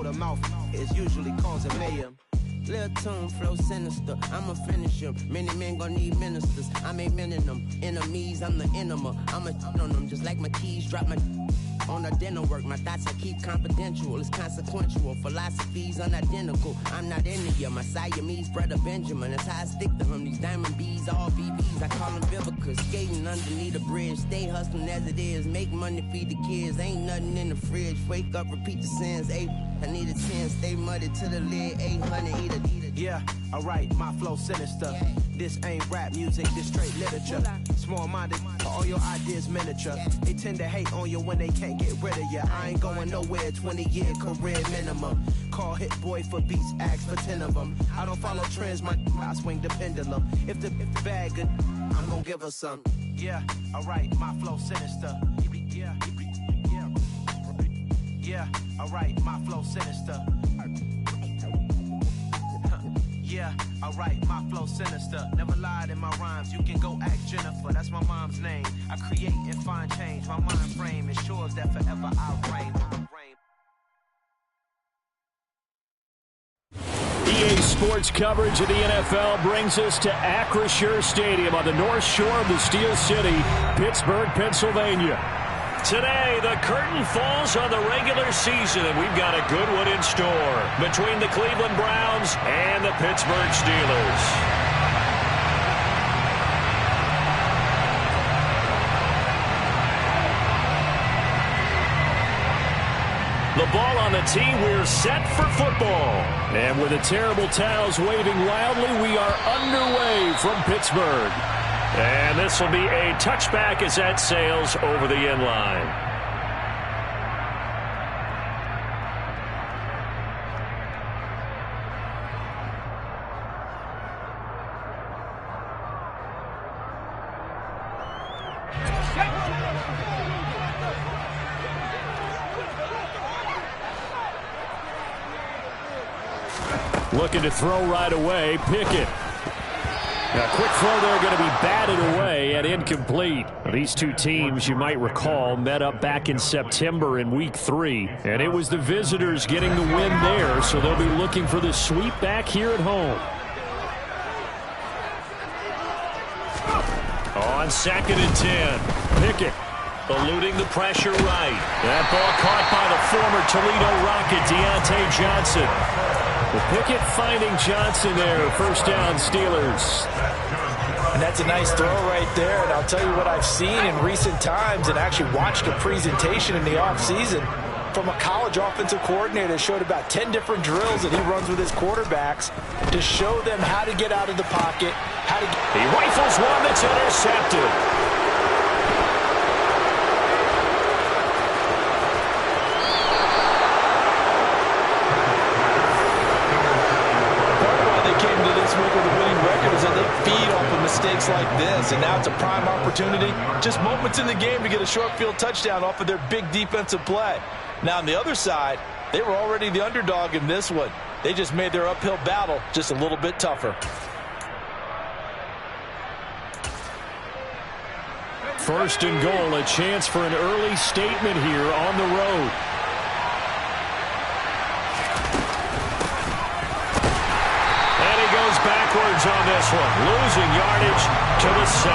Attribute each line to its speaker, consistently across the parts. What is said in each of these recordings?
Speaker 1: of mouth is usually causing mayhem. Lil' tune, flow sinister, I'ma finish him. Many men gon' need ministers, I'm a men in them. Enemies, I'm the enema, I'ma on them. Just like my keys, drop my on the dinner work. My thoughts I keep confidential, it's consequential. Philosophies unidentical, I'm not into you. My Siamese brother Benjamin, that's how I stick to him. These diamond bees, all BBs, I call them Vivica. Skating underneath the bridge, stay hustling as it is. Make money, feed the kids, ain't nothing in the fridge. Wake up, repeat the sins, I need a 10, stay muddy to the lid, 800, eat a. Yeah, alright, my flow sinister. Yeah. This ain't rap music, this straight literature. Small-minded, all your ideas miniature. Yeah. They tend to hate on you when they can't get rid of you. I ain't going nowhere, 20-year career minimum. Call Hit Boy for beats, ask for 10 of them. I don't follow trends, I swing the pendulum. If the bag good, I'm gonna give her some. Yeah, alright, my flow sinister. Yeah, alright, my flow sinister. Yeah, alright, my flow sinister. Never lied in my rhymes, you can go ask Jennifer, that's my mom's name. I create and find change, my mind frame ensures that forever I reign.
Speaker 2: EA Sports coverage of the NFL brings us to Acrisure Stadium on the north shore of the Steel City, Pittsburgh, Pennsylvania. Today, the curtain falls on the regular season, and we've got a good one in store between the Cleveland Browns and the Pittsburgh Steelers. The ball on the tee, we're set for football. And with the terrible towels waving loudly, we are underway from Pittsburgh. And this will be a touchback as that sails over the end line. Looking to throw right away, Pickett. A quick throw there going to be batted away and incomplete. These two teams, you might recall, met up back in September in Week 3. And it was the visitors getting the win there, so they'll be looking for the sweep back here at home. On 2nd and 10, Pickett eluding the pressure right. That ball caught by the former Toledo Rocket, Deontay Johnson. Well, Pickett finding Johnson there. First down, Steelers.
Speaker 3: And that's a nice throw right there. And I'll tell you what I've seen in recent times and actually watched a presentation in the offseason from a college offensive coordinator that showed about 10 different drills that he runs with his quarterbacks to show them how to get out of the pocket, how to get...
Speaker 2: He rifles one that's intercepted.
Speaker 3: Mistakes like this, and now it's a prime opportunity. Just moments in the game to get a short field touchdown off of their big defensive play. Now on the other side, they were already the underdog in this one. They just made their uphill battle just a little bit tougher.
Speaker 2: First and goal, a chance for an early statement here on the road. Backwards on this one, losing yardage to the 7.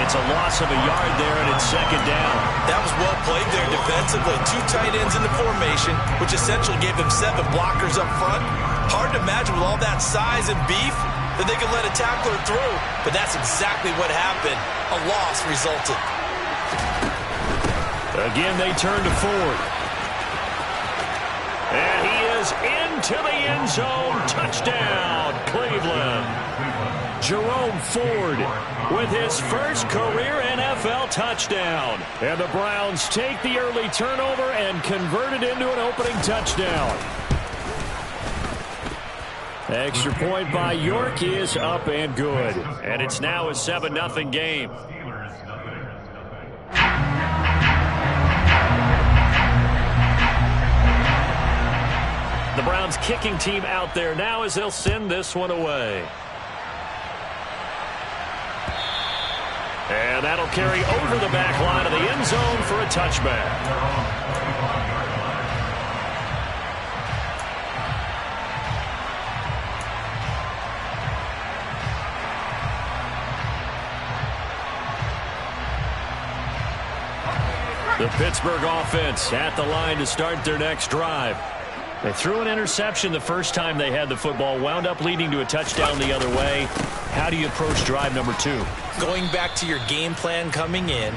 Speaker 2: It's a loss of a yard there, and it's 2nd down.
Speaker 4: That was well played there defensively. 2 tight ends in the formation, which essentially gave them 7 blockers up front. Hard to imagine with all that size and beef that they could let a tackler through, but that's exactly what happened. A loss resulted.
Speaker 2: Again, they turn to Ford. And he is into the end zone. Touchdown, Cleveland. Jerome Ford with his first career NFL touchdown. And the Browns take the early turnover and convert it into an opening touchdown. Extra point by York is up and good. And it's now a 7-0 game. The Browns kicking team out there now as they'll send this one away. And that'll carry over the back line of the end zone for a touchback. The Pittsburgh offense at the line to start their next drive. They threw an interception the first time they had the football, wound up leading to a touchdown the other way. How do you approach drive number 2?
Speaker 3: Going back to your game plan coming in,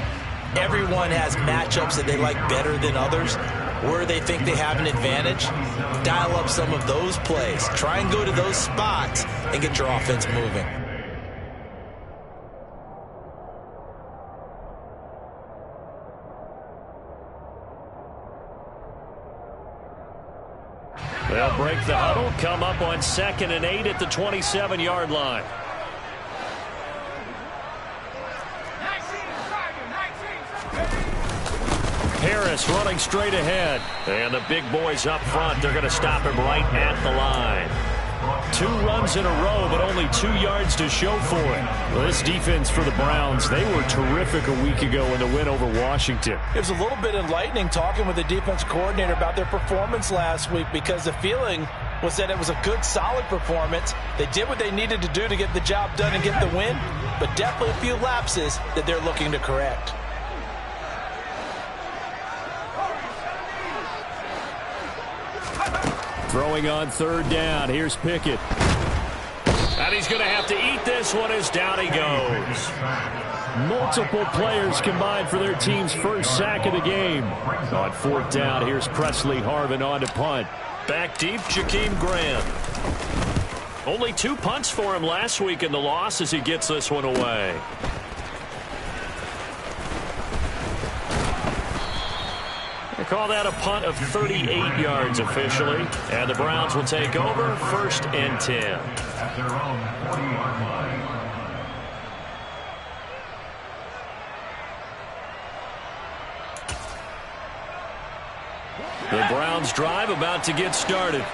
Speaker 3: everyone has matchups that they like better than others, where they think they have an advantage. Dial up some of those plays. Try and go to those spots and get your offense moving.
Speaker 2: They'll break the huddle, come up on 2nd and 8 at the 27-yard line. Harris running straight ahead. And the big boys up front, they're going to stop him right at the line. 2 runs in a row, but only 2 yards to show for it. Well, this defense for the Browns, they were terrific a week ago in the win over Washington.
Speaker 3: It was a little bit enlightening talking with the defense coordinator about their performance last week, because the feeling was that it was a good, solid performance. They did what they needed to do to get the job done and get the win, but definitely a few lapses that they're looking to correct.
Speaker 2: Throwing on 3rd down. Here's Pickett. And he's going to have to eat this one as down he goes. Multiple players combined for their team's first sack of the game. On 4th down, here's Presley Harvin on to punt. Back deep, Jakeem Grant. Only 2 punts for him last week in the loss as he gets this one away. They call that a punt of 38 yards officially. And the Browns will take over 1st and 10.
Speaker 5: At their own 40-yard line.
Speaker 2: The Browns drive about to get started.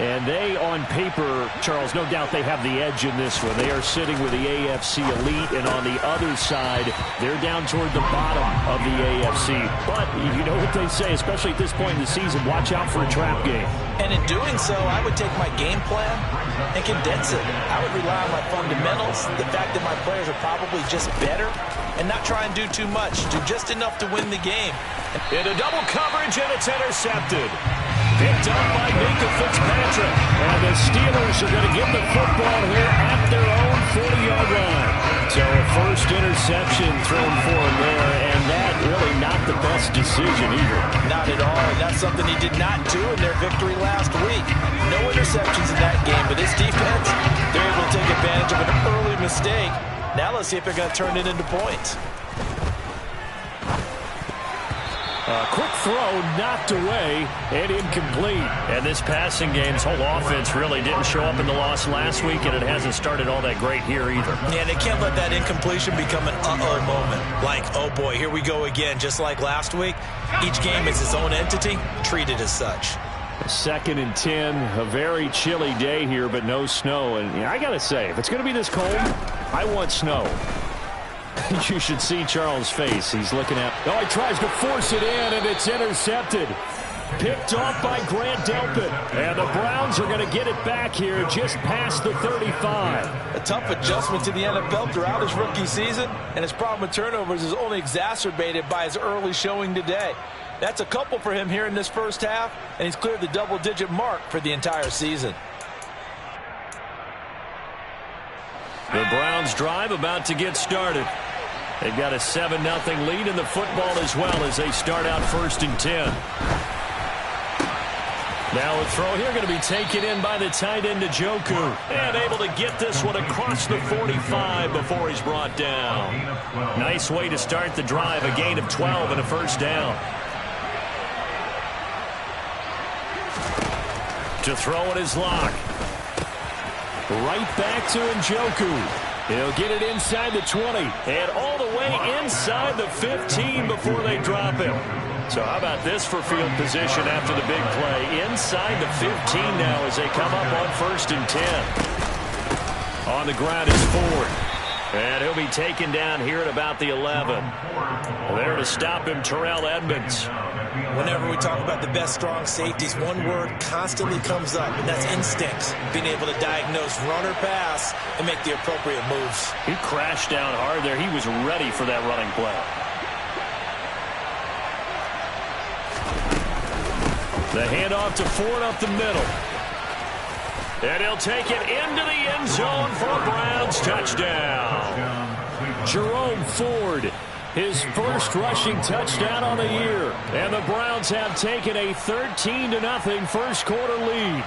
Speaker 2: And they, on paper, Charles, no doubt they have the edge in this one. They are sitting with the AFC elite, and on the other side, they're down toward the bottom of the AFC. But you know what they say, especially at this point in the season, watch out for a trap game.
Speaker 3: And in doing so, I would take my game plan and condense it. I would rely on my fundamentals, the fact that my players are probably just better, and not try and do too much. Do just enough to win the game.
Speaker 2: Into double coverage, and it's intercepted. Picked up by Minkah Fitzpatrick. And the Steelers are going to get the football here at their own 40-yard line. So a first interception thrown for him there, and that really not the best decision either.
Speaker 3: Not at all, and that's something he did not do in their victory last week. No interceptions in that game, but his defense, they're able to take advantage of an early mistake. Now let's see if they're going to turn it into points.
Speaker 2: A quick throw, knocked away, and incomplete. And this passing game's whole offense really didn't show up in the loss last week, and it hasn't started all that great here either.
Speaker 3: Yeah, they can't let that incompletion become an uh-oh moment. Like, oh boy, here we go again, just like last week. Each game is its own entity, treated as such.
Speaker 2: 2nd and 10, a very chilly day here, but no snow. And I got to say, if it's going to be this cold, I want snow. You should see Charles' face. He's looking at... Oh, he tries to force it in, and it's intercepted. Picked off by Grant Delpit. And the Browns are going to get it back here just past the 35.
Speaker 3: A tough adjustment to the NFL throughout his rookie season, and his problem with turnovers is only exacerbated by his early showing today. That's a couple for him here in this first half, and he's cleared the double-digit mark for the entire season.
Speaker 2: The Browns drive about to get started. They've got a 7-0 lead in the football as well as they start out 1st and 10. Now a throw here going to be taken in by the tight end Njoku. And able to get this one across the 45 before he's brought down. Nice way to start the drive. A gain of 12 and a first down. To throw it is Locke. Right back to Njoku. He'll get it inside the 20 and all the way inside the 15 before they drop him. So how about this for field position after the big play? Inside the 15 now as they come up on 1st and 10. On the ground is Ford. And he'll be taken down here at about the 11. There to stop him, Terrell Edmunds.
Speaker 3: Whenever we talk about the best strong safeties, one word constantly comes up, and that's instincts. Being able to diagnose run or pass and make the appropriate moves.
Speaker 2: He crashed down hard there. He was ready for that running play. The handoff to Ford up the middle. And he'll take it into the end zone for a Browns touchdown. Jerome Ford, his first rushing touchdown on the year. And the Browns have taken a 13-0 first quarter lead.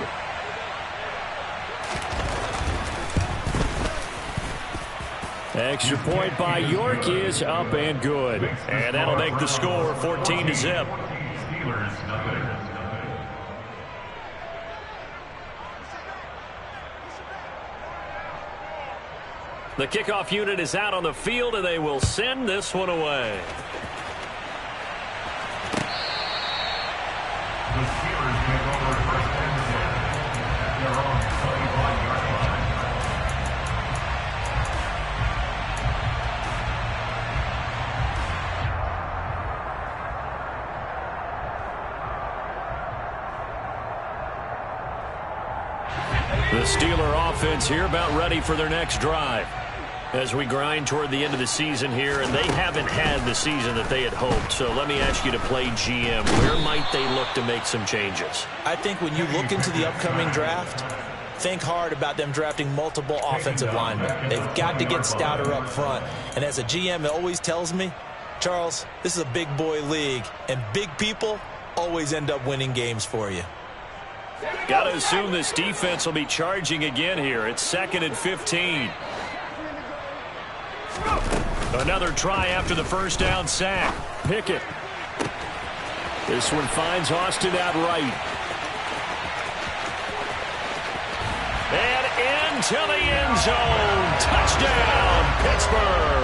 Speaker 2: Extra point by York is up and good. And that'll make the score 14-0. The kickoff unit is out on the field, and they will send this one away.
Speaker 5: The Steelers take over first and 10. They're on the 25-yard line.
Speaker 2: The Steeler offense here about ready for their next drive. As we grind toward the end of the season here, and they haven't had the season that they had hoped. So let me ask you to play GM. Where might they look to make some changes?
Speaker 3: I think when you look into the upcoming draft, think hard about them drafting multiple offensive linemen. They've got to get stouter up front. And as a GM, it always tells me, Charles, this is a big boy league, and big people always end up winning games for you.
Speaker 2: Got to assume this defense will be charging again here. It's 2nd and 15. Another try after the first down sack. Pickett. This one finds Austin out right. And into the end zone. Touchdown, Pittsburgh.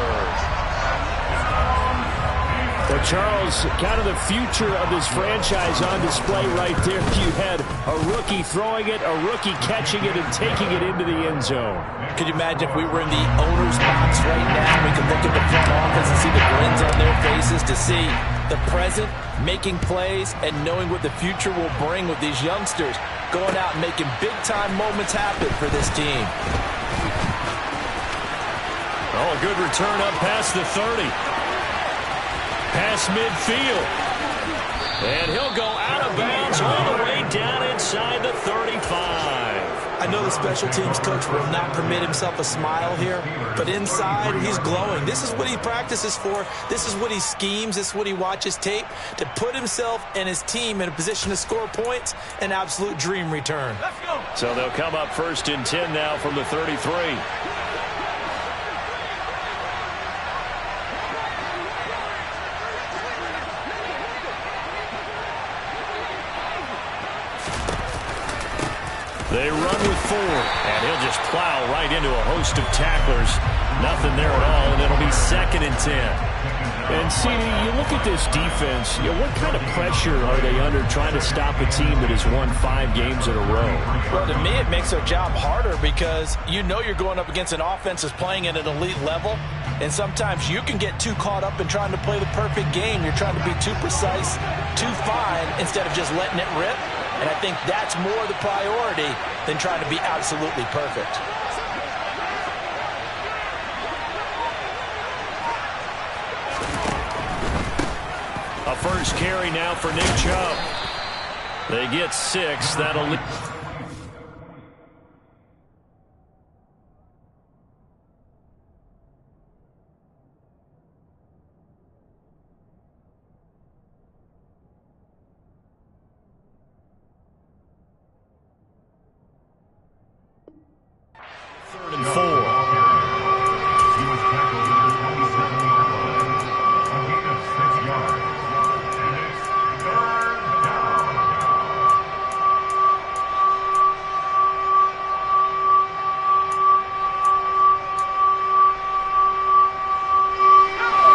Speaker 2: Well, Charles, kind of the future of this franchise on display right there. You had a rookie throwing it, a rookie catching it, and taking it into the end zone.
Speaker 3: Could you imagine if we were in the owner's box right now? We could look at the front office and see the grins on their faces, to see the present making plays and knowing what the future will bring with these youngsters going out and making big-time moments happen for this team.
Speaker 2: Oh, a good return up past the 30. Past midfield. And he'll go out of bounds all the way down inside the 35.
Speaker 3: I know the special teams coach will not permit himself a smile here, but inside he's glowing. This is what he practices for. This is what he schemes. This is what he watches tape to put himself and his team in a position to score points. An absolute dream return.
Speaker 2: So they'll come up 1st and 10 now from the 33. They run with Ford, and he'll just plow right into a host of tacklers. Nothing there at all, and it'll be 2nd and 10. And, CD, you look at this defense, what kind of pressure are they under trying to stop a team that has won 5 games in a row?
Speaker 3: Well, to me, it makes their job harder because you know you're going up against an offense that's playing at an elite level, and sometimes you can get too caught up in trying to play the perfect game. You're trying to be too precise, too fine, instead of just letting it rip. And I think that's more the priority than trying to be absolutely perfect.
Speaker 2: A first carry now for Nick Chubb. They get 6. That'll lead.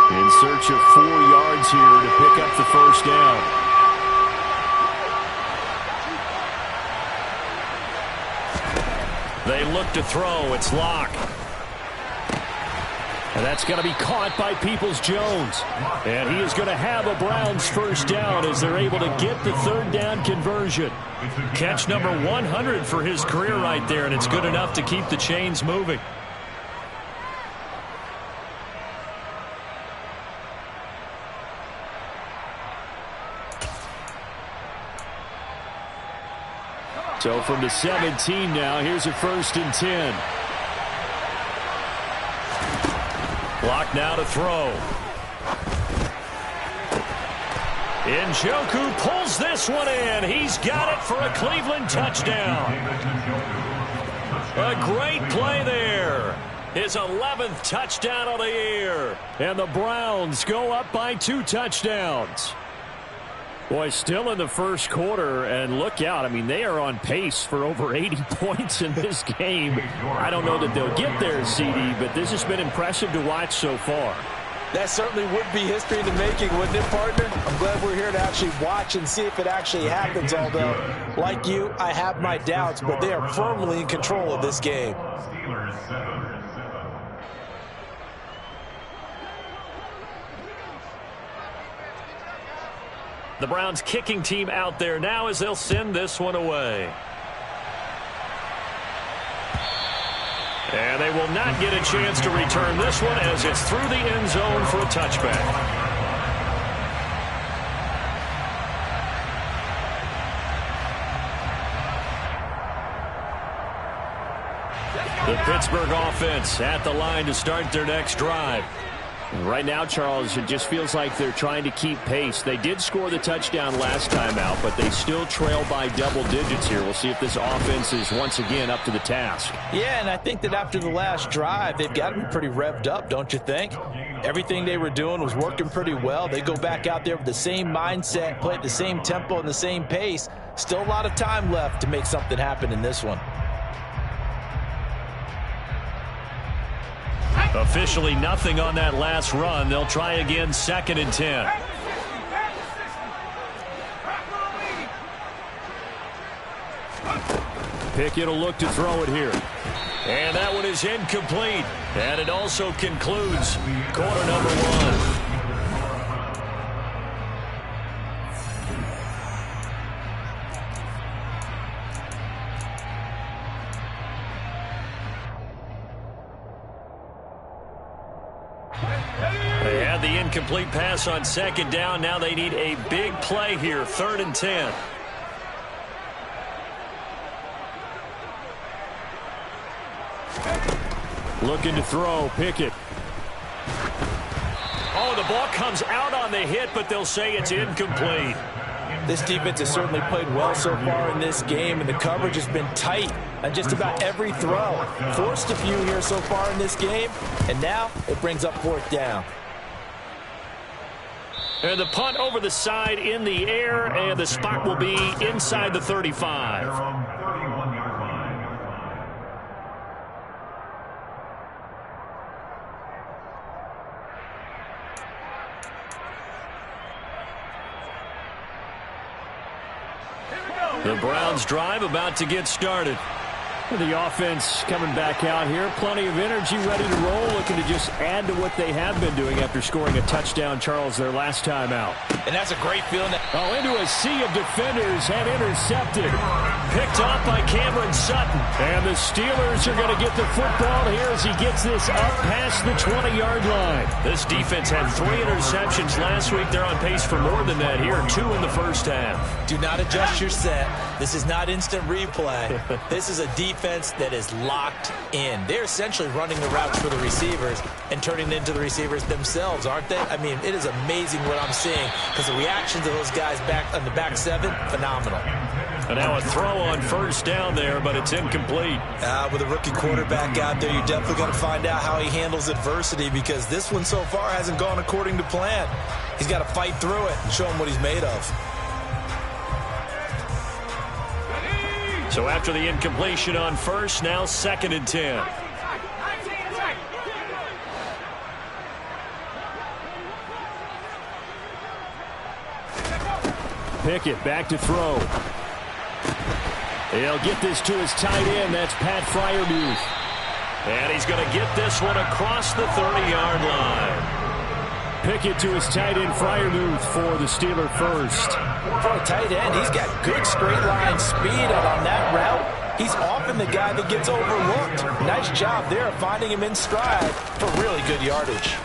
Speaker 2: In search of 4 yards here to pick up the first down. They look to throw. It's Locke. And that's going to be caught by Peoples-Jones. And he is going to have a Browns first down as they're able to get the 3rd down conversion. Catch number 100 for his career right there, and it's good enough to keep the chains moving. So from the 17 now, here's a 1st and 10. Clock now to throw. Njoku pulls this one in. He's got it for a Cleveland touchdown. A great play there. His 11th touchdown of the year. And the Browns go up by 2 touchdowns. Boy, still in the first quarter, and look out. I mean, they are on pace for over 80 points in this game. I don't know that they'll get there, CD, but this has been impressive to watch so far.
Speaker 3: That certainly would be history in the making, wouldn't it, partner? I'm glad we're here to actually watch and see if it actually happens, although, like you, I have my doubts, but they are firmly in control of this game.
Speaker 2: The Browns kicking team out there now as they'll send this one away. And they will not get a chance to return this one as it's through the end zone for a touchback. The Pittsburgh offense at the line to start their next drive. Right now, Charles, it just feels like they're trying to keep pace. They did score the touchdown last time out, but they still trail by double digits here. We'll see if this offense is once again up to the task.
Speaker 3: Yeah, and I think that after the last drive, they've got to be pretty revved up, don't you think? Everything they were doing was working pretty well. They go back out there with the same mindset, play at the same tempo and the same pace. Still a lot of time left to make something happen in this one.
Speaker 2: Officially nothing on that last run. They'll try again, 2nd and 10. Pickett will look to throw it here. And that one is incomplete. And it also concludes quarter number 1. They had the incomplete pass on 2nd down. Now they need a big play here, 3rd and 10. Looking to throw, Pickett. Oh, the ball comes out on the hit, but they'll say it's incomplete.
Speaker 3: This defense has certainly played well so far in this game, and the coverage has been tight on just about every throw. Forced a few here so far in this game, and now it brings up 4th down.
Speaker 2: And the punt over the side in the air, and the spot will be inside the 35. The Browns drive about to get started. The offense coming back out here. Plenty of energy, ready to roll, looking to just add to what they have been doing after scoring a touchdown, Charles, their last time out.
Speaker 3: And that's a great feeling.
Speaker 2: Into a sea of defenders and intercepted. Picked off by Cameron Sutton. And the Steelers are going to get the football here as he gets this up past the 20-yard line. This defense had 3 interceptions last week. They're on pace for more than that here, 2 in the first half.
Speaker 3: Do not adjust your set. This is not instant replay. This is a defense that is locked in. They're essentially running the routes for the receivers and turning it into the receivers themselves, aren't they? I mean, it is amazing what I'm seeing because the reactions of those guys back on the back 7, phenomenal.
Speaker 2: And now a throw on 1st down there, but it's incomplete.
Speaker 3: With a rookie quarterback out there, you definitely got to find out how he handles adversity because this one so far hasn't gone according to plan. He's got to fight through it and show him what he's made of.
Speaker 2: So after the incompletion on 1st, now 2nd and 10. Pickett back to throw. He'll get this to his tight end. That's Pat Freiermuth. And he's going to get this one across the 30-yard line. Pickett to his tight end, Freiermuth, for the Steeler first.
Speaker 3: For a tight end, he's got good straight line speed, and on that route, he's often the guy that gets overlooked. Nice job there of finding him in stride for really good yardage.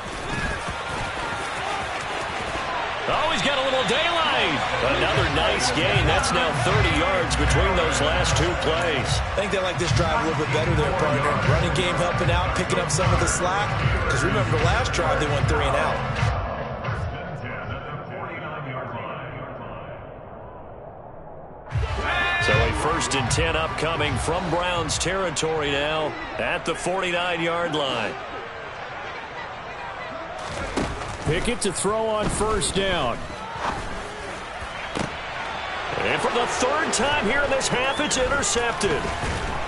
Speaker 2: Oh, he's got a little daylight. Another nice gain. That's now 30 yards between those last two plays.
Speaker 3: I think they like this drive a little bit better there, partner. Running game helping out, picking up some of the slack. Because remember, the last drive they went 3 and out.
Speaker 2: So a 1st and 10 upcoming from Browns territory now at the 49-yard line. Pickett to throw on 1st down. And for the 3rd time here in this half, it's intercepted.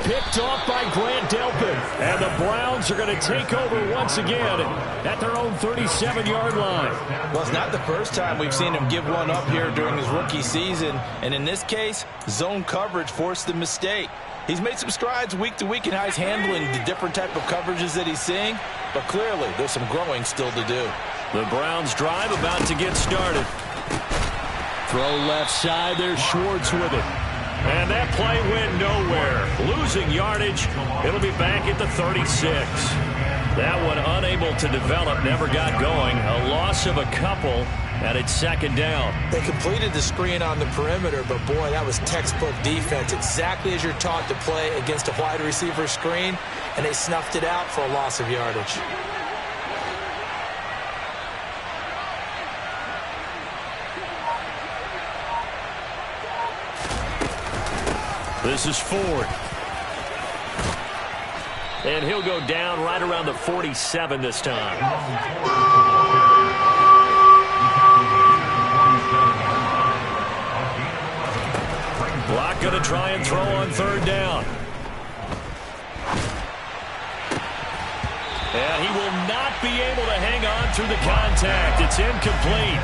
Speaker 2: Picked off by Grant Delpit. And the Browns are going to take over once again at their own 37-yard line.
Speaker 3: Well, it's not the first time we've seen him give one up here during his rookie season. And in this case, zone coverage forced the mistake. He's made some strides week to week in how he's handling the different type of coverages that he's seeing. But clearly, there's some growing still to do.
Speaker 2: The Browns drive about to get started. Throw left side. There's Schwartz with it. And that play went nowhere. Losing yardage. It'll be back at the 36. That one unable to develop. Never got going. A loss of a couple. And it's 2nd down.
Speaker 3: They completed the screen on the perimeter, but boy, that was textbook defense. Exactly as you're taught to play against a wide receiver screen. And they snuffed it out for a loss of yardage.
Speaker 2: This is Ford. And he'll go down right around the 47 this time. Block going to try and throw on 3rd down. And he will not be able to hang on through the contact. It's incomplete.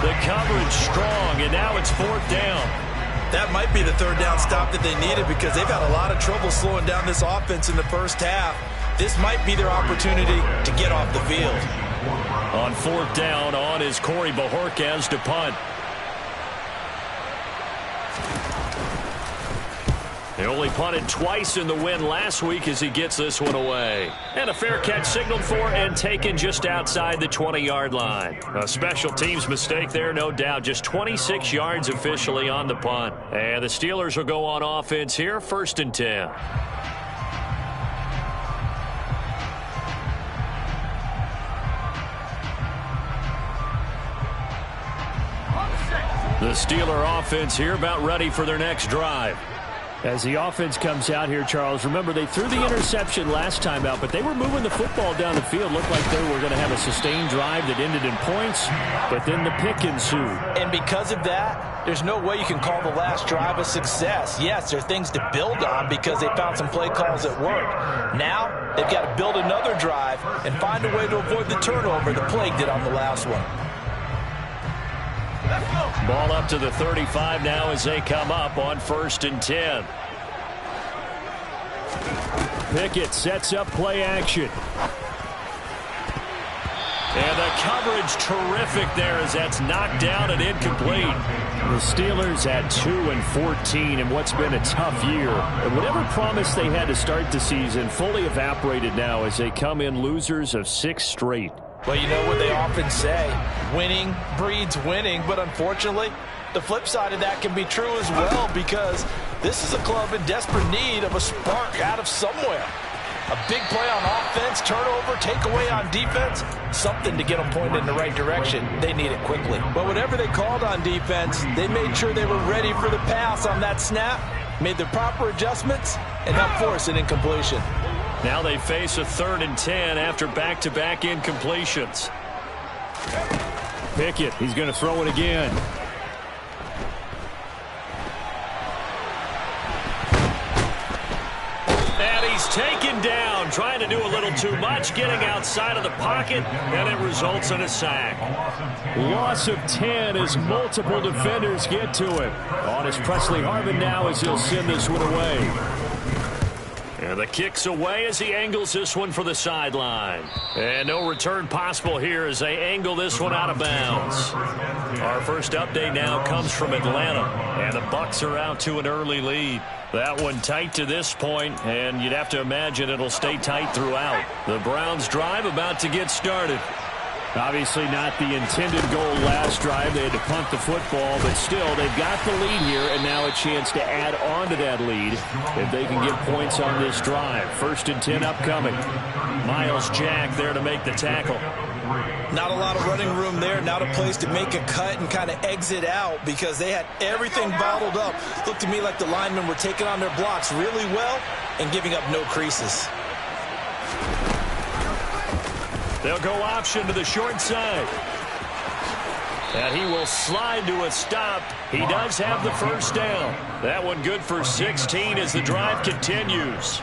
Speaker 2: The coverage strong, and now it's 4th down.
Speaker 4: That might be the 3rd down stop that they needed because they've had a lot of trouble slowing down this offense in the first half. This might be their opportunity to get off the field.
Speaker 2: On 4th down, on is Corey Bojorquez to punt. He only punted twice in the win last week as he gets this one away. And a fair catch signaled for and taken just outside the 20-yard line. A special teams mistake there, no doubt. Just 26 yards officially on the punt. And the Steelers will go on offense here, 1st and 10. The Steeler offense here about ready for their next drive. As the offense comes out here, Charles, remember they threw the interception last time out, but they were moving the football down the field. Looked like they were going to have a sustained drive that ended in points, but then the pick ensued.
Speaker 3: And because of that, there's no way you can call the last drive a success. Yes, there are things to build on because they found some play calls that worked. Now, they've got to build another drive and find a way to avoid the turnover the plague did on the last one.
Speaker 2: Ball up to the 35 now as they come up on 1st and 10. Pickett sets up play action. And the coverage terrific there as that's knocked down and incomplete. The Steelers at 2-14 in what's been a tough year. And whatever promise they had to start the season fully evaporated now as they come in losers of 6 straight.
Speaker 3: Well, you know what they often say, winning breeds winning, but unfortunately, the flip side of that can be true as well because this is a club in desperate need of a spark out of somewhere. A big play on offense, turnover, takeaway on defense, something to get them pointed in the right direction. They need it quickly. But whatever they called on defense, they made sure they were ready for the pass on that snap, made the proper adjustments, and helped force an incompletion.
Speaker 2: Now they face a 3rd and 10 after back-to-back incompletions. Pickett, he's going to throw it again. And he's taken down, trying to do a little too much, getting outside of the pocket, and it results in a sack. Loss of 10 as multiple defenders get to him. On is Presley Harvin now as he'll send this one away. And the kick's away as he angles this one for the sideline. And no return possible here as they angle this one out of bounds. Our first update now comes from Atlanta. And the Bucs are out to an early lead. That one tight to this point, and you'd have to imagine it'll stay tight throughout. The Browns drive about to get started. Obviously not the intended goal last drive. They had to punt the football, but still, they've got the lead here, and now a chance to add on to that lead if they can get points on this drive. 1st and 10 upcoming. Myles Jack there to make the tackle.
Speaker 4: Not a lot of running room there. Not a place to make a cut and kind of exit out because they had everything bottled up. Looked to me like the linemen were taking on their blocks really well and giving up no creases.
Speaker 2: They'll go option to the short side. And he will slide to a stop. He does have the first down. That one good for 16 as the drive continues.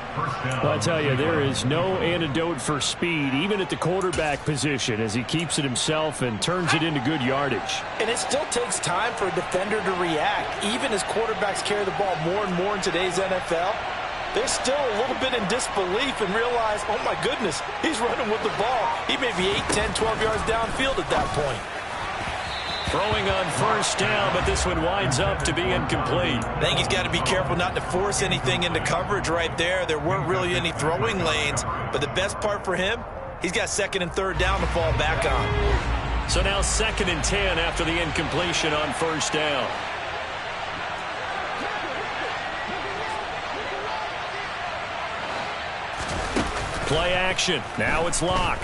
Speaker 2: Well, I tell you, there is no antidote for speed, even at the quarterback position, as he keeps it himself and turns it into good yardage.
Speaker 3: And it still takes time for a defender to react. Even as quarterbacks carry the ball more and more in today's NFL, they're still a little bit in disbelief and realize, oh my goodness, he's running with the ball. He may be 8, 10, 12 yards downfield at that point.
Speaker 2: Throwing on first down, but this one winds up to be incomplete.
Speaker 4: I think he's got to be careful not to force anything into coverage right there. There weren't really any throwing lanes, but the best part for him, he's got 2nd and 3rd down to fall back on.
Speaker 2: So now 2nd and 10 after the incompletion on first down. Play action. Now it's Locke.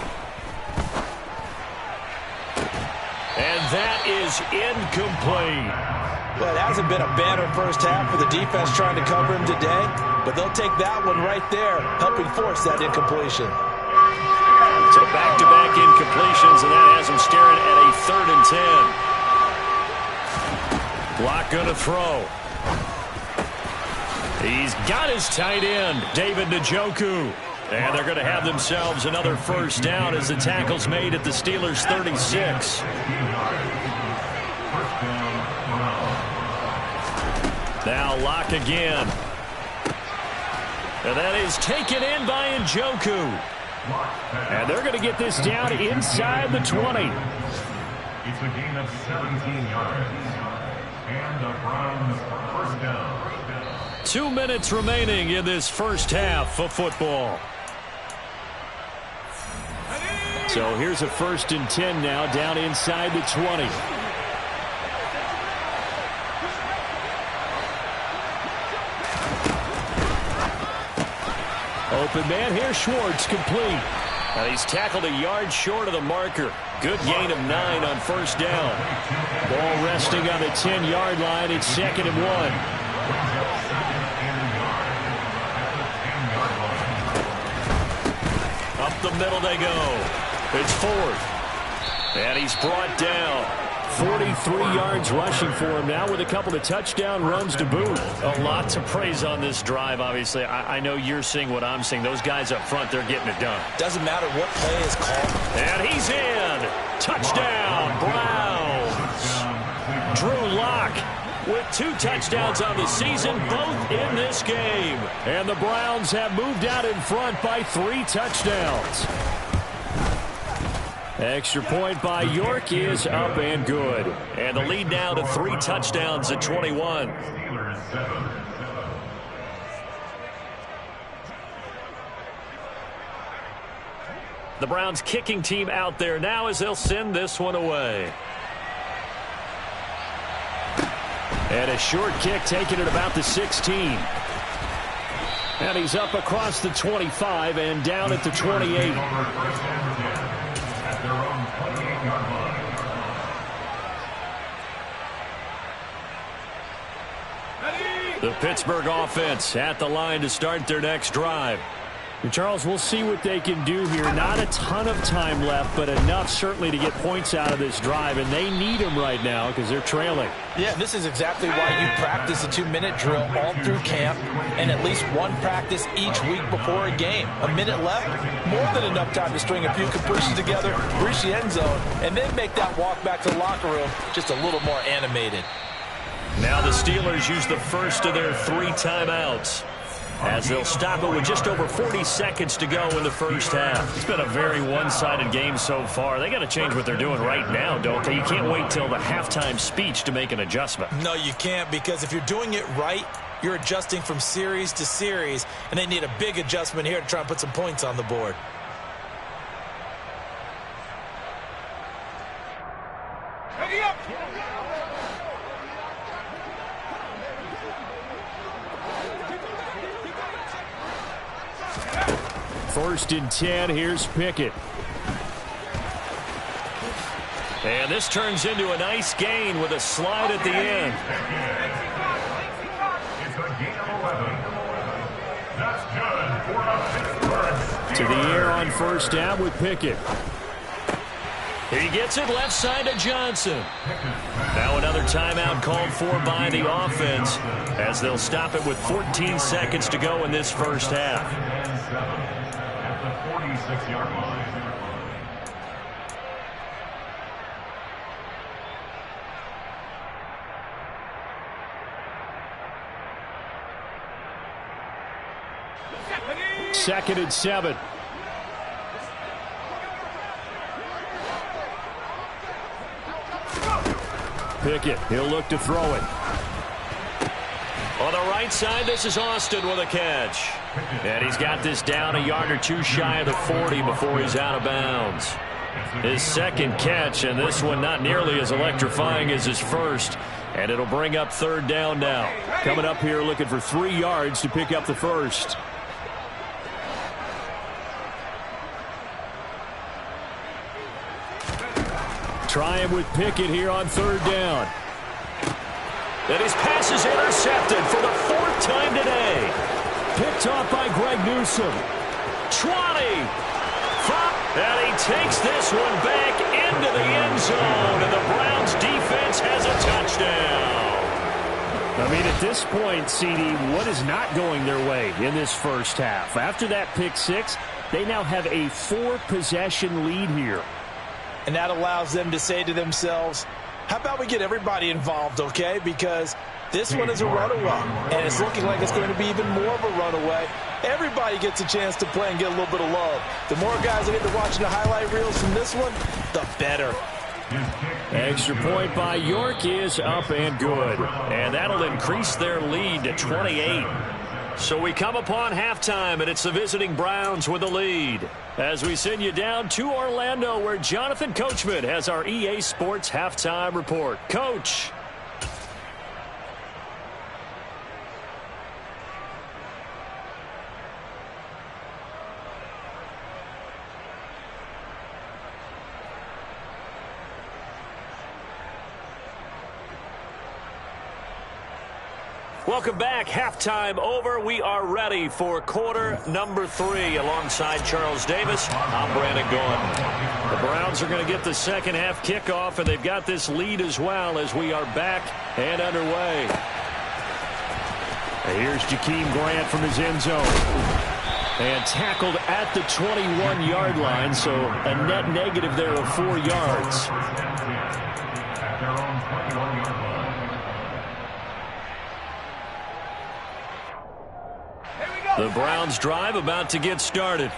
Speaker 2: And that is incomplete.
Speaker 3: Well, it hasn't been a banner first half for the defense trying to cover him today, but they'll take that one right there, helping force that incompletion.
Speaker 2: So back-to-back incompletions, and that has him staring at a 3rd and 10. Locke going to throw. He's got his tight end, David Njoku. And they're going to have themselves another first down as the tackle's made at the Steelers' 36. Now Locke again. And that is taken in by Njoku. And they're going to get this down inside the 20.
Speaker 5: It's a gain of 17 yards. And the Browns first down.
Speaker 2: 2 minutes remaining in this first half of football. So here's a 1st and 10 now down inside the 20. Open man here, Schwartz complete. And he's tackled a yard short of the marker. Good gain of 9 on first down. Ball resting on the 10-yard line. It's 2nd and 1. Up the middle they go. It's 4th. And he's brought down. 43 yards rushing for him now with a couple of touchdown runs to boot. A lot to praise on this drive, obviously. I know you're seeing what I'm seeing. Those guys up front, they're getting it done.
Speaker 3: Doesn't matter what play is called.
Speaker 2: And he's in. Touchdown, Browns. Drew Lock with 2 touchdowns on the season, both in this game. And the Browns have moved out in front by 3 touchdowns. Extra point by York is up and good. And the lead now to 3 touchdowns at 21. The Browns kicking team out there now as they'll send this one away. And a short kick taken at about the 16. And he's up across the 25 and down at the 28. The Pittsburgh offense at the line to start their next drive. And Charles, we'll see what they can do here. Not a ton of time left, but enough certainly to get points out of this drive, and they need them right now because they're trailing.
Speaker 3: Yeah, this is exactly why you practice a 2-minute drill all through camp and at least one practice each week before a game. A minute left, more than enough time to string a few completions together, reach the end zone, and then make that walk back to the locker room just a little more animated.
Speaker 2: Now the Steelers use the first of their 3 timeouts, as they'll stop it with just over 40 seconds to go in the first half. It's been a very one-sided game so far. They got to change what they're doing right now, don't they? You can't wait till the halftime speech to make an adjustment.
Speaker 4: No, you can't, because if you're doing it right, you're adjusting from series to series, and they need a big adjustment here to try and put some points on the board.
Speaker 2: 1st and 10. Here's Pickett. And this turns into a nice gain with a slide at the end.
Speaker 5: It's a gain of 11. That's good for a Pittsburgh Steelers.
Speaker 2: To the air on 1st down with Pickett. He gets it left side to Johnson. Now another timeout called for by the offense as they'll stop it with 14 seconds to go in this first half.
Speaker 5: At the 46-yard line.
Speaker 2: Second and 7. Pickett, he'll look to throw it. On the right side, this is Austin with a catch. And he's got this down a yard or two shy of the 40 before he's out of bounds. His second catch, and this one not nearly as electrifying as his first. And it'll bring up 3rd down now. Coming up here looking for 3 yards to pick up the first. Trying with Pickett here on 3rd down. And his pass is intercepted for the 4th time today. Picked off by Greg Newsome. 20. And he takes this one back into the end zone. And the Browns defense has a touchdown. I mean, at this point, CD, what is not going their way in this first half? After that pick 6, they now have a 4-possession lead here.
Speaker 3: And that allows them to say to themselves, how about we get everybody involved, okay? Because this one is a runaway, and it's looking like it's going to be even more of a runaway. Everybody gets a chance to play and get a little bit of love. The more guys that get to watching the highlight reels from this one, the better.
Speaker 2: Extra point by York is up and good. And that'll increase their lead to 28. So we come upon halftime, and it's the visiting Browns with the lead. As we send you down to Orlando, where Jonathan Coachman has our EA Sports halftime report. Coach. Welcome back. Halftime over. We are ready for quarter number 3. Alongside Charles Davis, I'm Brandon Gaudin. The Browns are going to get the second half kickoff, and they've got this lead as well as we are back and underway. And here's Jakeem Grant from his end zone. And tackled at the 21-yard line, so a net negative there of 4 yards.
Speaker 5: At their own 21-yard line.
Speaker 2: The Browns drive about to get started.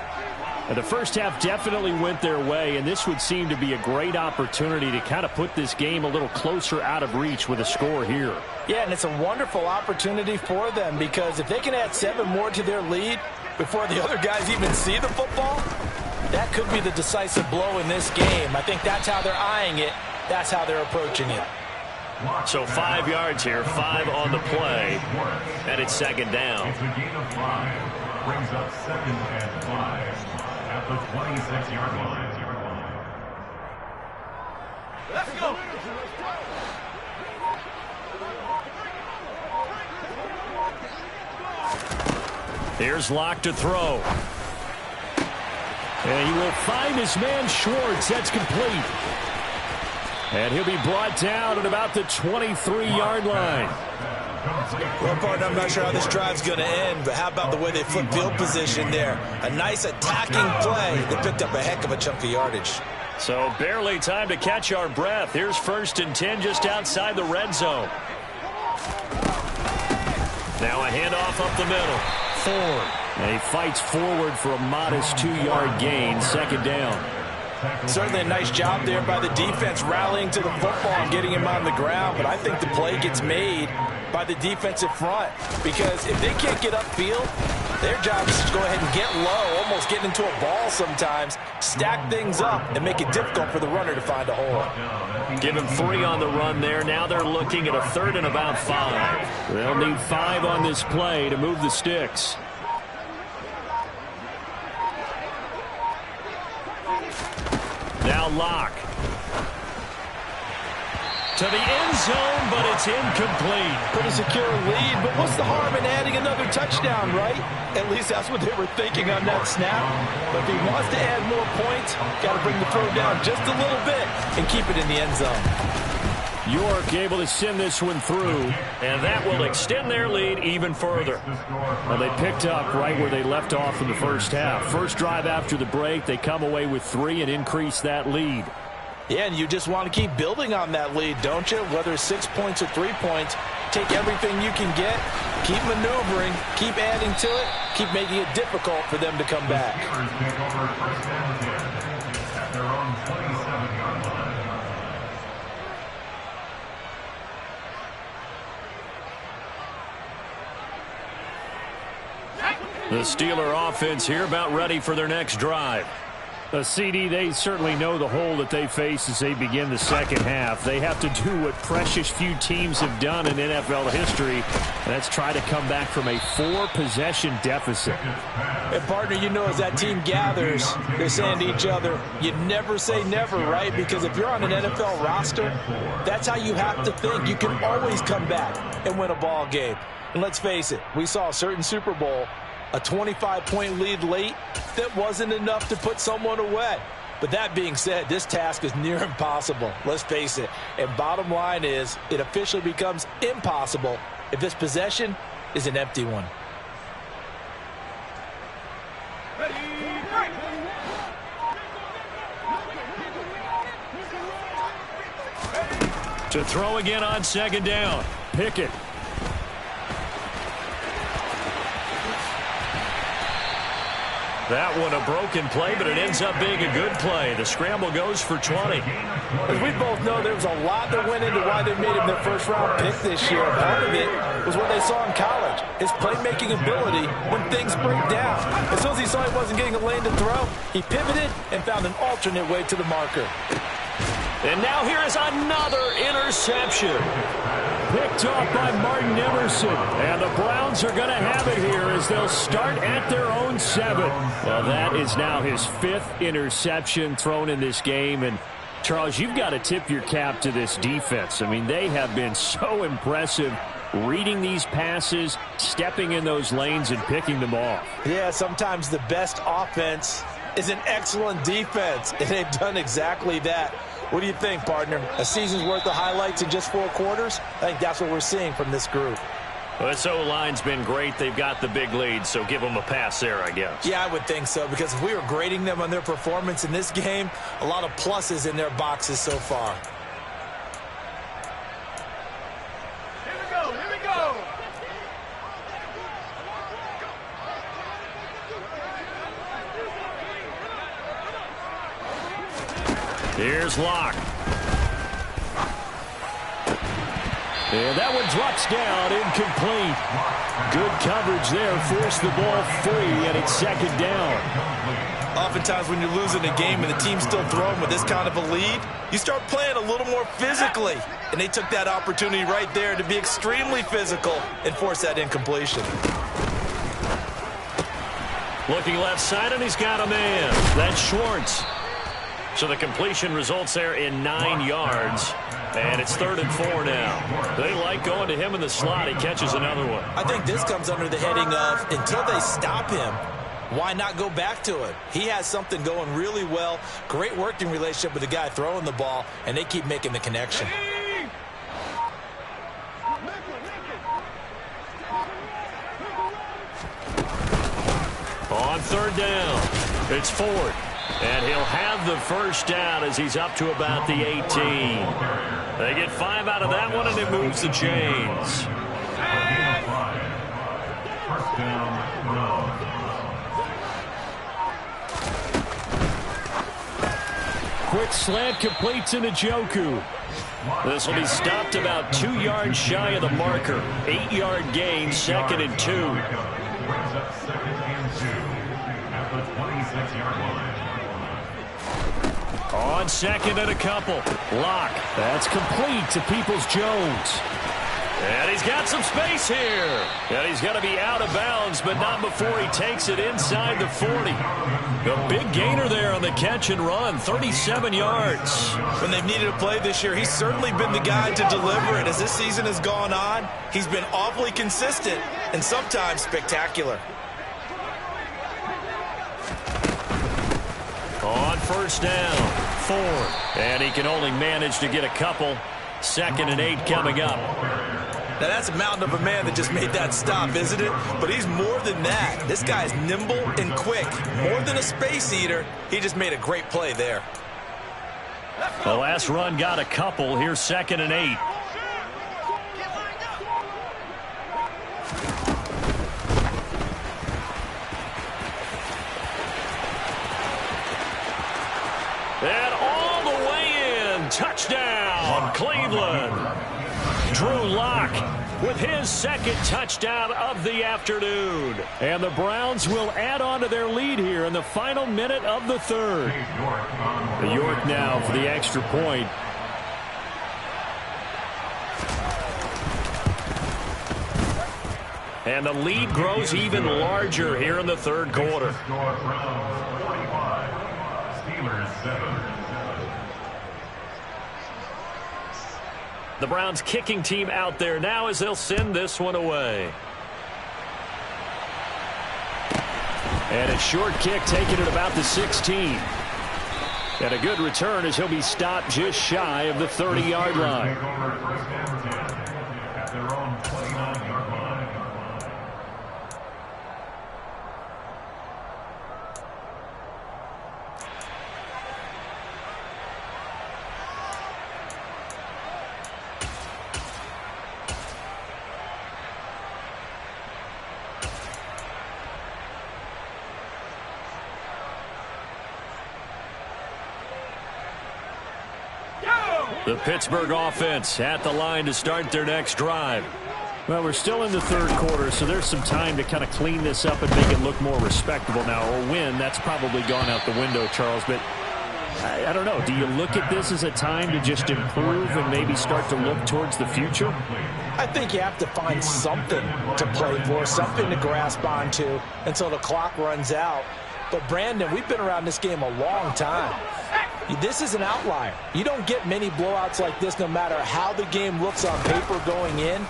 Speaker 2: And the first half definitely went their way, and this would seem to be a great opportunity to kind of put this game a little closer out of reach with a score here.
Speaker 3: Yeah, and it's a wonderful opportunity for them, because if they can add 7 more to their lead before the other guys even see the football, that could be the decisive blow in this game. I think that's how they're eyeing it. That's how they're approaching it.
Speaker 2: So 5 yards here, 5 on the play, and it's second down.
Speaker 5: It's a gain of 5. Brings up 2nd and 5 at the 26-yard line.
Speaker 1: Let's go.
Speaker 2: Here's Locke to throw. And he will find his man Schwartz. That's complete. And he'll be brought down at about the 23-yard line.
Speaker 3: Well, partner, I'm not sure how this drive's going to end, but how about the way they flip field position there? A nice attacking play. They picked up a heck of a chunk of yardage.
Speaker 2: So barely time to catch our breath. Here's 1st and 10 just outside the red zone. Now a handoff up the middle. Ford. And he fights forward for a modest 2-yard gain. Second down.
Speaker 3: Certainly a nice job there by the defense rallying to the football and getting him on the ground, but I think the play gets made by the defensive front, because if they can't get upfield, their job is to go ahead and get low, almost get into a ball sometimes, stack things up, and make it difficult for the runner to find a hole.
Speaker 2: Give him 3 on the run there. Now they're looking at a 3rd and about 5. They'll need 5 on this play to move the sticks. Now Locke. To the end zone, but it's incomplete.
Speaker 3: Pretty secure lead, but what's the harm in adding another touchdown, right? At least that's what they were thinking on that snap. But if he wants to add more points, got to bring the throw down just a little bit and keep it in the end zone.
Speaker 2: York able to send this one through, and that will extend their lead even further. Well, they picked up right where they left off in the first half. First drive after the break, they come away with 3 and increase that lead.
Speaker 3: Yeah, and you just want to keep building on that lead, don't you? Whether it's 6 points or 3 points, take everything you can get, keep maneuvering, keep adding to it, keep making it difficult for them to come back.
Speaker 5: At their own 27-yard line.
Speaker 2: The Steeler offense here about ready for their next drive. CD, they certainly know the hole that they face as they begin the second half. They have to do what precious few teams have done in NFL history. That's try to come back from a 4-possession deficit.
Speaker 3: And partner, you know, as that team gathers, they're saying to each other, you never say never, right? Because if you're on an NFL roster, that's how you have to think. You can always come back and win a ball game. And let's face it, we saw a certain Super Bowl, a 25-point lead late that wasn't enough to put someone away. But that being said, this task is near impossible. Let's face it. And bottom line is, it officially becomes impossible if this possession is an empty one.
Speaker 2: To throw again on second down. Pickett. That one a broken play, but it ends up being a good play. The scramble goes for 20.
Speaker 3: As we both know, there was a lot that went into why they made him their first-round pick this year. Part of it was what they saw in college, his playmaking ability when things break down. As soon as he saw he wasn't getting a lane to throw, he pivoted and found an alternate way to the marker.
Speaker 2: And now here is another interception. Picked off by Martin Emerson. And the Browns are going to have it here as they'll start at their own 7. Well, that is now his 5th interception thrown in this game. And, Charles, you've got to tip your cap to this defense. I mean, they have been so impressive reading these passes, stepping in those lanes, and picking them off.
Speaker 3: Yeah, sometimes the best offense is an excellent defense, and they've done exactly that. What do you think, partner? A season's worth of highlights in just 4 quarters? I think that's what we're seeing from this group.
Speaker 2: Well, this O-line's been great. They've got the big lead, so give them a pass there, I guess.
Speaker 3: Yeah, I would think so, because if we were grading them on their performance in this game, a lot of pluses in their boxes so far.
Speaker 6: Here we go, here we go!
Speaker 2: Here's Locke. And that one drops down, incomplete. Good coverage there, forced the ball free, and it's second down.
Speaker 4: Oftentimes when you're losing a game and the team's still throwing with this kind of a lead, you start playing a little more physically. And they took that opportunity right there to be extremely physical and force that incompletion.
Speaker 2: Looking left side, and he's got a man. That's Schwartz. So the completion results there in 9 yards. And it's 3rd and 4 now. They like going to him in the slot. He catches another one.
Speaker 3: I think this comes under the heading of, until they stop him, why not go back to it? He has something going really well. Great working relationship with the guy throwing the ball, and they keep making the connection.
Speaker 2: On 3rd down, it's Ford. And he'll have the first down as he's up to about the 18. They get 5 out of that one, and it moves the chains.
Speaker 5: First down,
Speaker 2: Quick slant completes into Njoku. This will be stopped about 2 yards shy of the marker. 8-yard gain, 2nd and 2.
Speaker 5: brings up 2nd and 2 at the 26-yard line.
Speaker 2: On 2nd and a couple. Locke. That's complete to Peoples-Jones. And he's got some space here. And he's going to be out of bounds, but not before he takes it inside the 40. A big gainer there on the catch and run, 37 yards.
Speaker 4: When they've needed a play this year, he's certainly been the guy to deliver it. As this season has gone on, he's been awfully consistent and sometimes spectacular.
Speaker 2: On first down, Ford. And he can only manage to get a couple. 2nd and 8 coming up.
Speaker 4: Now, that's a mountain of a man that just made that stop, isn't it? But he's more than that. This guy's nimble and quick. More than a space eater, he just made a great play there.
Speaker 2: The last run got a couple. Here's 2nd and 8. And all the way in. Touchdown, Cleveland. Drew Lock with his 2nd touchdown of the afternoon. And the Browns will add on to their lead here in the final minute of the 3rd. York now for the extra point. And the lead grows even larger here in the 3rd quarter.
Speaker 5: Steelers 7.
Speaker 2: The Browns kicking team out there now as they'll send this one away. And a short kick taken at about the 16. And a good return as he'll be stopped just shy of the 30-yard line.
Speaker 5: At their own 29-yard line.
Speaker 2: The Pittsburgh offense at the line to start their next drive. Well, we're still in the 3rd quarter, so there's some time to kind of clean this up and make it look more respectable now. Or win, that's probably gone out the window, Charles. But I don't know. Do you look at this as a time to just improve and maybe start to look towards the future?
Speaker 3: I think you have to find something to play for, something to grasp onto until the clock runs out. But, Brandon, we've been around this game a long time. This is an outlier. You don't get many blowouts like this no matter how the game looks on paper going in.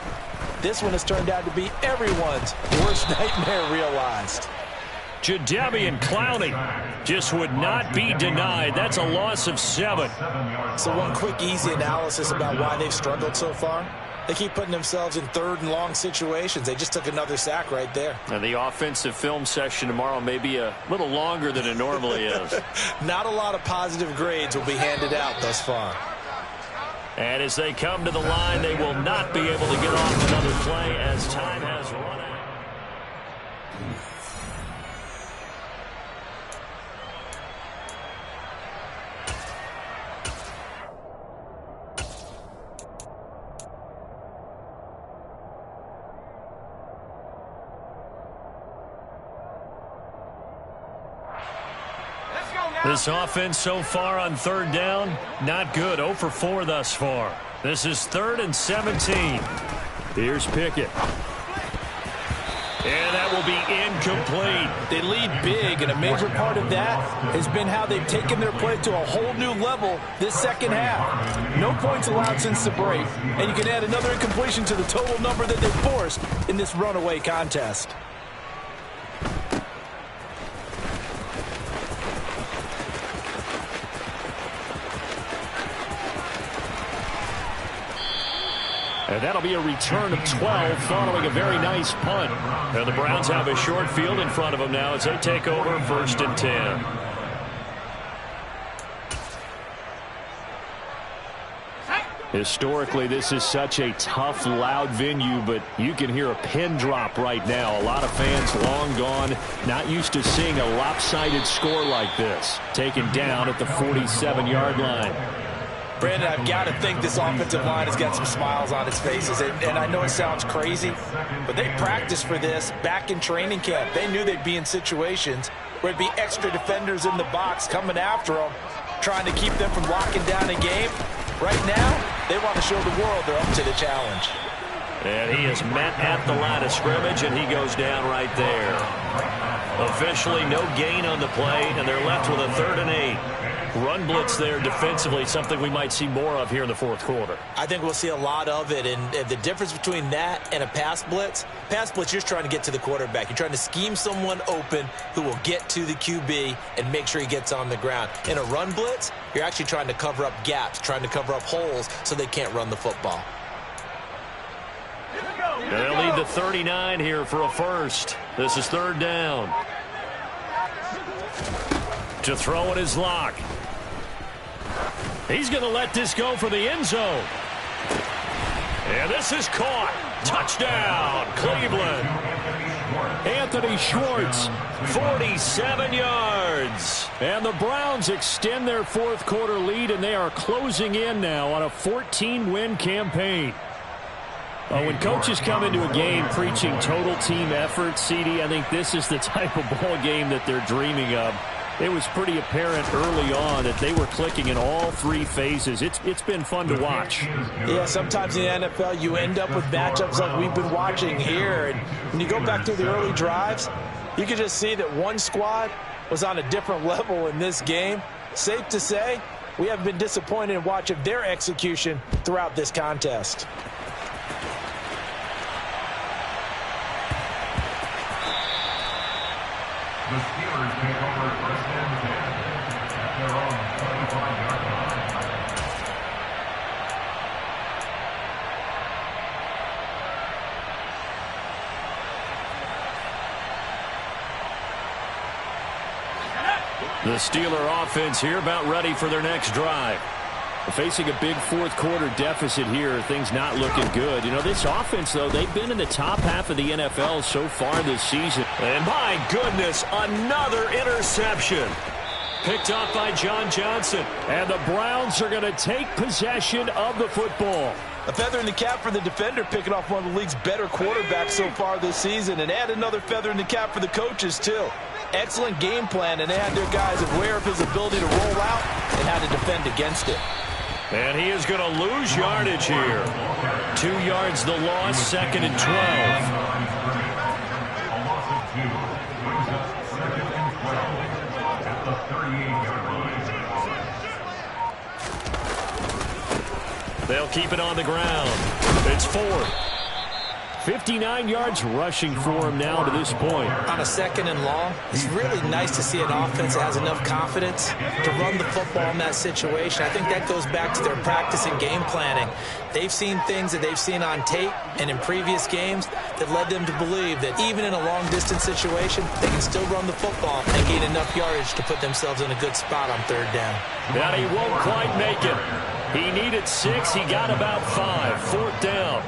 Speaker 3: This one has turned out to be everyone's worst nightmare realized.
Speaker 2: Jadeveon Clowney just would not be denied. That's a loss of 7.
Speaker 3: So one quick, easy analysis about why they've struggled so far. They keep putting themselves in 3rd and long situations. They just took another sack right there.
Speaker 2: And the offensive film session tomorrow may be a little longer than it normally is.
Speaker 3: Not a lot of positive grades will be handed out thus far.
Speaker 2: And as they come to the line, they will not be able to get off another play as time has run out. This offense so far on 3rd down, not good. 0 for 4 thus far. This is 3rd and 17. Here's Pickett. And that will be incomplete.
Speaker 3: They lead big, and a major part of that has been how they've taken their play to a whole new level this 2nd half. No points allowed since the break, and you can add another incompletion to the total number that they forced in this runaway contest.
Speaker 2: And that'll be a return of 12 following a very nice punt. And the Browns have a short field in front of them now as they take over 1st and 10. Historically, this is such a tough, loud venue, but you can hear a pin drop right now. A lot of fans long gone, not used to seeing a lopsided score like this. Taken down at the 47-yard line.
Speaker 3: Brandon, I've got to think this offensive line has got some smiles on its faces. And I know it sounds crazy, but they practiced for this back in training camp. They knew they'd be in situations where it'd be extra defenders in the box coming after them, trying to keep them from locking down a game. Right now, they want to show the world they're up to the challenge.
Speaker 2: And he is met at the line of scrimmage, and he goes down right there. Officially no gain on the play, and they're left with a 3rd and 8. Run blitz there defensively, something we might see more of here in the fourth quarter.
Speaker 3: I think we'll see a lot of it, and the difference between that and a pass blitz, you're just trying to get to the quarterback. You're trying to scheme someone open who will get to the QB and make sure he gets on the ground. In a run blitz, you're actually trying to cover up gaps, trying to cover up holes so they can't run the football.
Speaker 2: They'll lead the 39 here for a first. This is 3rd down. To throw it is Locke. He's going to let this go for the end zone. And this is caught. Touchdown, Cleveland. Anthony Schwartz, 47 yards. And the Browns extend their fourth quarter lead, and they are closing in now on a 14-win campaign. When coaches come into a game preaching total team effort, CD, I think this is the type of ball game that they're dreaming of. It was pretty apparent early on that they were clicking in all 3 phases. It's been fun to watch.
Speaker 3: Yeah, sometimes in the NFL you end up with matchups like we've been watching here. And when you go back through the early drives, you can just see that one squad was on a different level in this game. Safe to say, we haven't been disappointed in watching their execution throughout this contest.
Speaker 5: The Steelers take over 1st and 10 at their own 25-yard line.
Speaker 2: The Steeler offense here about ready for their next drive. Facing a big fourth quarter deficit here, things not looking good. You know, this offense, though, they've been in the top half of the NFL so far this season. And my goodness, another interception. Picked up by John Johnson. And the Browns are going to take possession of the football.
Speaker 3: A feather in the cap for the defender, picking off one of the league's better quarterbacks so far this season. And add another feather in the cap for the coaches, too. Excellent game plan, and they had their guys aware of his ability to roll out and how to defend against it.
Speaker 2: And he is going to lose yardage here. 2 yards the loss, 2nd and 12.
Speaker 5: A loss of 2 brings up 2nd and 12 at the 38-yard line.
Speaker 2: They'll keep it on the ground. It's 4th. 59 yards rushing for him now to this point.
Speaker 3: On a 2nd and long, it's really nice to see an offense that has enough confidence to run the football in that situation. I think that goes back to their practice and game planning. They've seen things that they've seen on tape and in previous games that led them to believe that even in a long-distance situation, they can still run the football and gain enough yardage to put themselves in a good spot on 3rd down.
Speaker 2: But he won't quite make it. He needed 6. He got about 5. 4th down.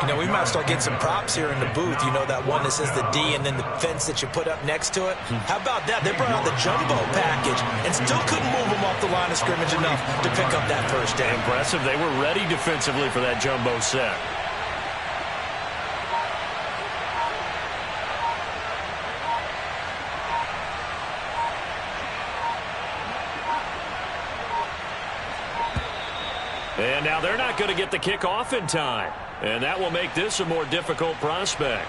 Speaker 3: You know, we might start getting some props here in the booth. You know, that one that says the D and then the fence that you put up next to it. How about that? They brought out the jumbo package and still couldn't move them off the line of scrimmage enough to pick up that 1st down.
Speaker 2: Impressive. They were ready defensively for that jumbo set. And now they're not going to get the kickoff in time. And that will make this a more difficult prospect.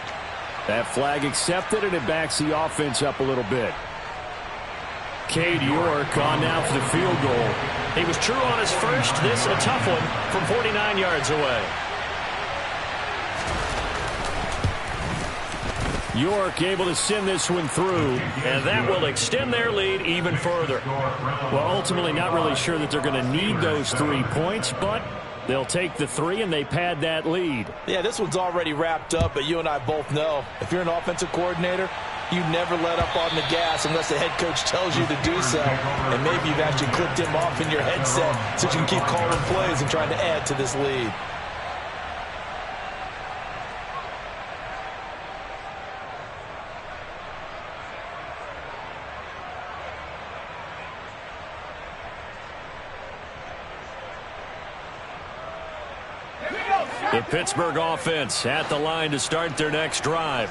Speaker 2: That flag accepted, and it backs the offense up a little bit. Cade York on now for the field goal. He was true on his first. This a tough one from 49 yards away. York able to send this one through, and that will extend their lead even further. Well, ultimately not really sure that they're going to need those 3 points, but they'll take the 3 and they pad that lead.
Speaker 3: Yeah, this one's already wrapped up, but you and I both know if you're an offensive coordinator, you never let up on the gas unless the head coach tells you to do so. And maybe you've actually clicked him off in your headset so you can keep calling plays and trying to add to this lead.
Speaker 2: The Pittsburgh offense at the line to start their next drive.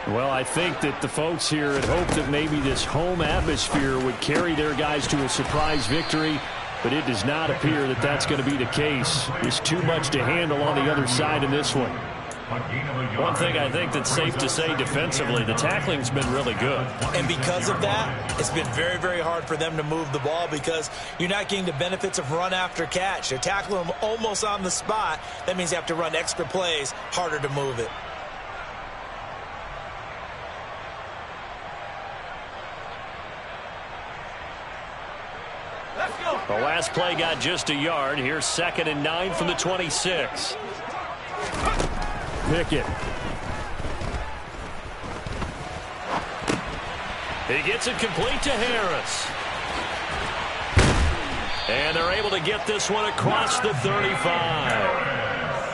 Speaker 2: Well, I think that the folks here had hoped that maybe this home atmosphere would carry their guys to a surprise victory. but it does not appear that that's going to be the case. There's too much to handle on the other side in this one.
Speaker 4: One thing I think that's safe to say defensively, the tackling's been really good. And because of that, it's been very, very hard for them to move the ball because you're not getting the benefits of run after catch. They're tackling them almost on the spot. That means you have to run extra plays, harder to move it.
Speaker 6: Let's go.
Speaker 2: The last play got just a yard. Here's 2nd and 9 from the 26. Pickett. He gets it complete to Harris. And they're able to get this one across the 35.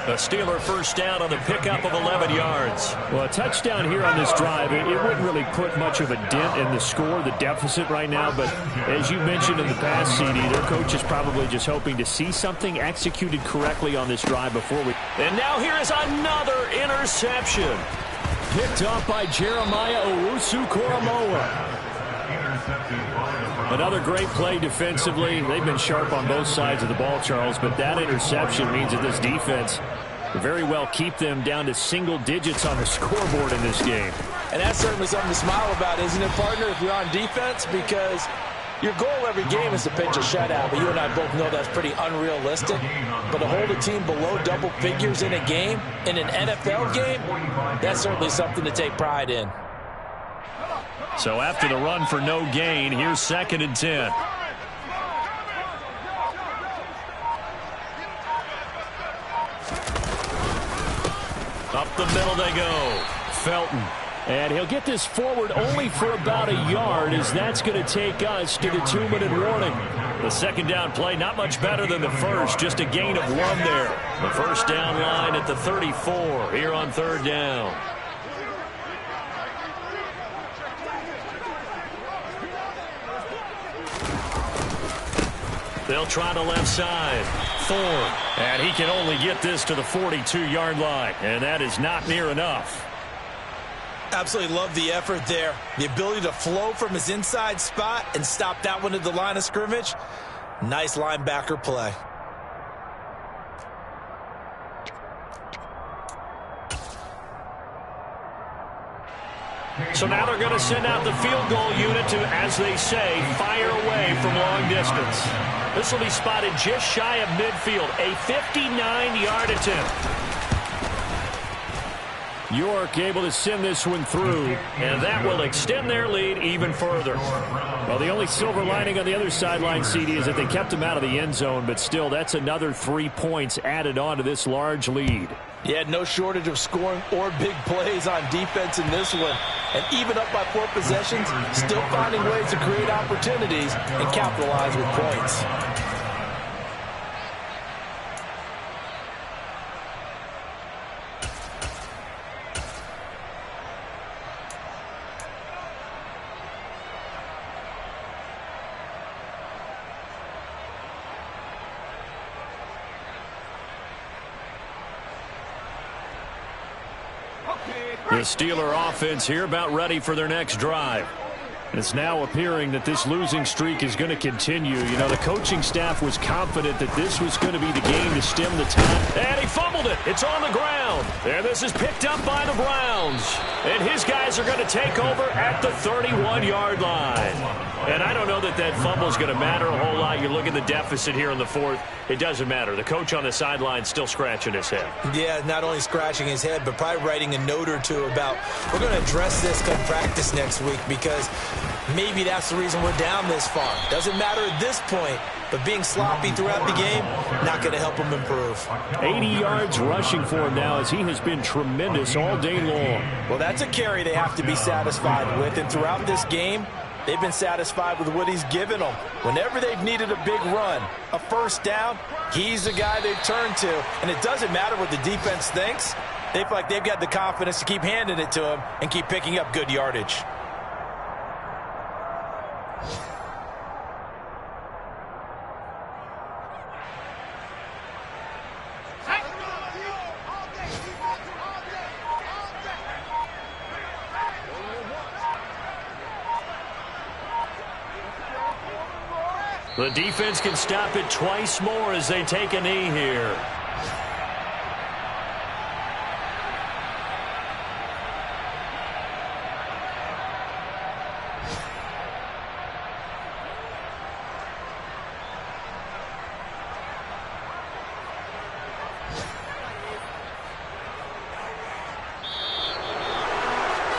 Speaker 2: A Steeler first down on the pickup of 11 yards. Well, a touchdown here on this drive, it wouldn't really put much of a dent in the score, the deficit right now. But as you mentioned in the past, CD, their coach is probably just hoping to see something executed correctly on this drive before we... And now here is another interception. Picked up by Jeremiah Owusu-Koramoah. Another great play defensively. They've been sharp on both sides of the ball, Charles, but that interception means that this defense will very well keep them down to single digits on the scoreboard in this game.
Speaker 3: And that's certainly something to smile about, isn't it, partner, if you're on defense? Because your goal every game is to pitch a shutout, but you and I both know that's pretty unrealistic. But to hold a team below double figures in a game, in an NFL game, that's certainly something to take pride in.
Speaker 2: So after the run for no gain, here's 2nd and 10. Up the middle they go. Felton. And he'll get this forward only for about a yard, as that's going to take us to the 2-minute warning. The second down play, not much better than the first, just a gain of 1 there. The first down line at the 34 here on 3rd down. They'll try the left side. Thorne. And he can only get this to the 42-yard line. And that is not near enough.
Speaker 3: Absolutely love the effort there. The ability to flow from his inside spot and stop that one at the line of scrimmage. Nice linebacker play.
Speaker 2: So now they're going to send out the field goal unit to, as they say, fire away from long distance. This will be spotted just shy of midfield. A 59-yard attempt. York able to send this one through, and that will extend their lead even further. Well, the only silver lining on the other sideline, CD, is that they kept him out of the end zone, but still, that's another 3 points added on to this large lead.
Speaker 3: Yeah, no shortage of scoring or big plays on defense in this one. And even up by 4 possessions, still finding ways to create opportunities and capitalize with points.
Speaker 2: The Steeler offense here about ready for their next drive. It's now appearing that this losing streak is going to continue. You know, the coaching staff was confident that this was going to be the game to stem the tide. And he fumbled it. It's on the ground. And this is picked up by the Browns. And his guys are going to take over at the 31-yard line. And I don't know that that fumble is going to matter a whole lot. You look at the deficit here in the 4th. It doesn't matter. The coach on the sideline still scratching his head.
Speaker 3: Yeah, not only scratching his head, but probably writing a note or two about, we're going to address this come practice next week, because maybe that's the reason we're down this far. Doesn't matter at this point, but being sloppy throughout the game, not going to help him improve.
Speaker 2: 80 yards rushing for him now, as he has been tremendous all day long.
Speaker 3: Well, that's a carry they have to be satisfied with, and throughout this game, they've been satisfied with what he's given them. Whenever they've needed a big run, a first down, he's the guy they've turned to. And it doesn't matter what the defense thinks. They feel like they've got the confidence to keep handing it to him and keep picking up good yardage.
Speaker 2: The defense can stop it twice more as they take a knee here.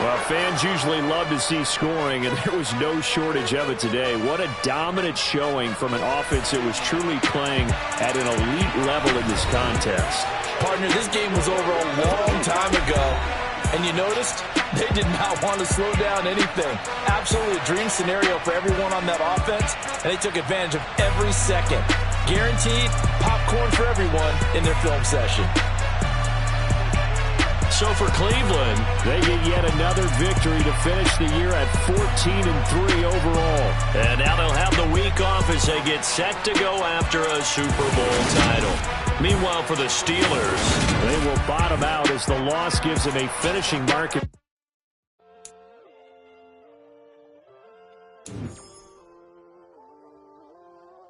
Speaker 2: Well, fans usually love to see scoring, and there was no shortage of it today. What a dominant showing from an offense that was truly playing at an elite level in this contest.
Speaker 3: Partner, this game was over a long time ago, and you noticed they did not want to slow down anything. Absolutely a dream scenario for everyone on that offense, and they took advantage of every second. Guaranteed popcorn for everyone in their film session.
Speaker 2: So for Cleveland, they get yet another victory to finish the year at 14-3 overall. And now they'll have the week off as they get set to go after a Super Bowl title. Meanwhile, for the Steelers, they will bottom out as the loss gives them a finishing mark.